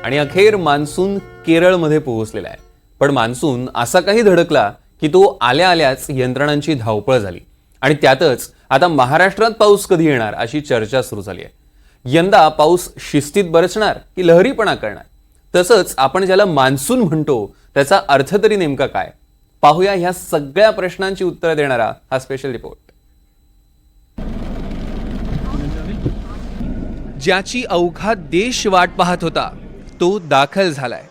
आणि अखेर मान्सून केरळमध्ये पोहोचलेला आहे. पण मान्सून असा काही धडकला की तो आल्या आल्याच यंत्रणांची धावपळ झाली आणि त्यातच आता महाराष्ट्रात पाऊस कधी येणार अशी चर्चा सुरू झाली आहे. यंदा पाऊस शिस्तीत बरसणार की लहरीपणा करणार? तसंच आपण ज्याला मान्सून म्हणतो त्याचा अर्थ तरी नेमका काय? पाहूया ह्या सगळ्या प्रश्नांची उत्तरं देणारा हा स्पेशल रिपोर्ट. ज्याची अवघा देश वाट पाहत होता तो दाखल झालाय.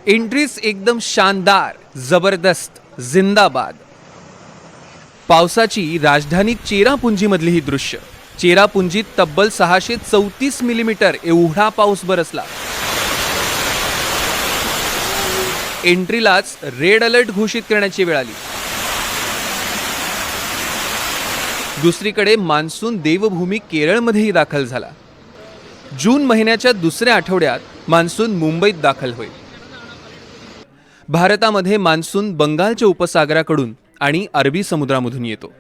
एंट्रीज एकदम शानदार, जबरदस्त, जिंदाबाद. पावसाची राजधानी चेरापुंजीमधली ही दृश्य. चेरापुंजीत तब्बल 634 मिलीमीटर एवढा पाऊस बरसला. एंट्रीलाच रेड अलर्ट घोषित करण्याची वेळ आली. दुसरीकडे मान्सून देवभूमी केरळमध्येही दाखल झाला. जून महिन्याच्या दुसऱ्या आठवड्यात मान्सून मुंबईत दाखल होईल. भारतामध्ये मान्सून बंगालच्या उपसागराकडून आणि अरबी समुद्रामधून येतो.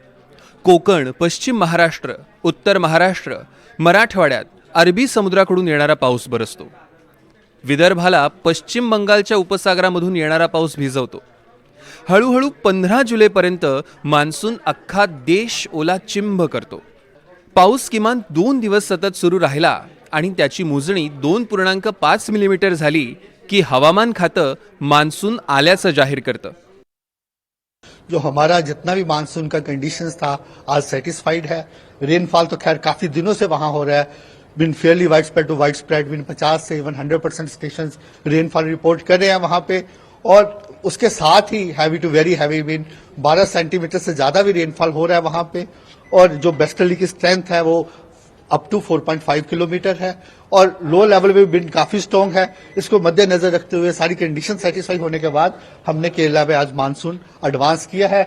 कोकण, पश्चिम महाराष्ट्र, उत्तर महाराष्ट्र, मराठवाड्यात अरबी समुद्राकडून येणारा पाऊस बरसतो. विदर्भाला पश्चिम बंगालच्या उपसागरामधून येणारा पाऊस भिजवतो. हळूहळू 15 जुलैपर्यंत मान्सून अख्खा देश ओलाचिंब करतो. पाऊस किमान 2 दिवस सतत सुरू राहिला आणि त्याची मोजणी 2.5 मिलीमीटर झाली की हवामान खातं मान्सून आल्याचं जाहीर करतं. जो हमारा जितना भी मानसून का कंडीशंस था आज सेटिस्फाइड है. रेनफॉल तो खैर काफी दिनों से वहां हो रहा है. Been fairly wide spread to wide spread, been 50 से इवन 100% स्टेशन रेनफॉल रिपोर्ट कर रहे हैं वहां पे. और उसके साथ ही heavy to very heavy been 12 centimetre से ज्यादा भी रेनफॉल हो रहा है वहां पे. और जो वेस्टर्ली की स्ट्रेंथ है वो अप टू 4.5 किलोमीटर है और लो लेवल में विंड काफी स्ट्रॉन्ग है. इसको मद्देनजर रखते हुए सारी कंडीशन सेटिस्फाई होने के बाद हमने केरला में आज मानसून एडवांस किया है.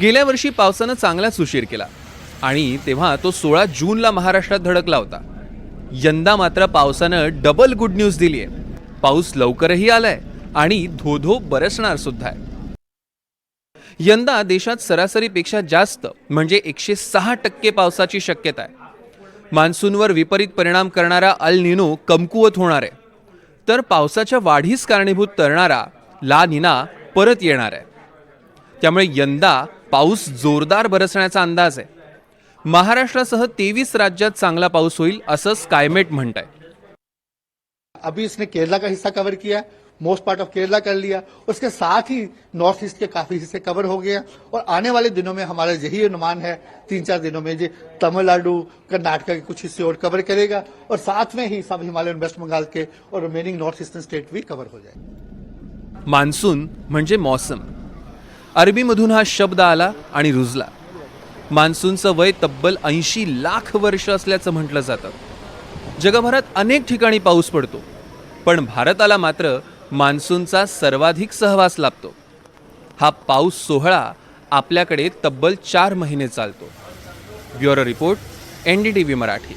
गेल्या वर्षी पावसानं चांगलाच उशीर केला आणि तेव्हा तो 16 जूनला महाराष्ट्रात धडकला होता. यंदा मात्र पावसानं डबल गुड न्यूज दिली आहे. पाऊस लवकरही आलाय आणि धोधो बरसणार सुद्धा आहे. यंदा देशात सरासरीपेक्षा जास्त म्हणजे 106% पावसाची शक्यता आहे. मान्सूनवर विपरीत परिणाम करणारा अल निनो कमकुवत होणार आहे, तर पावसाच्या वाढीस कारणीभूत ठरणारा ला निना परत येणार आहे. त्यामुळे यंदा पाऊस जोरदार बरसण्याचा अंदाज आहे. महाराष्ट्रासह 23 राज्यात चांगला पाऊस होईल असं स्कायमेट म्हणत आहे. अभी इसने केरला का हिस्सा कवर किया, मोस्ट पार्ट ऑफ केरला कर लिया. उसके साथ ही नॉर्थ ईस्ट के काफी हिस्से कवर हो गए हैं. और आने वाले दिनों में हमारा यही अनुमान है 3-4 दिनों में जो तमिलनाडु, कर्नाटक के कुछ हिस्से और कवर करेगा और साथ में ही सब हिमालयन वेस्ट बंगाल के और रिमेनिंग नॉर्थ ईस्टर्न स्टेट भी कवर हो जाएगा. मान्सून म्हणजे मौसम. अरबीमधून हा शब्द आला आणि रुजला. मान्सूनचं वय तब्बल 80 लाख वर्ष असल्याचं म्हटलं जातं. जगभरात अनेक ठिकाणी पाऊस पडतो, पण भारताला मात्र मान्सूनचा सर्वाधिक सहवास लाभतो. हा पाऊस सोहळा आपल्याकडे तब्बल 4 महिने चालतो. Bureau report, NDTV Marathi.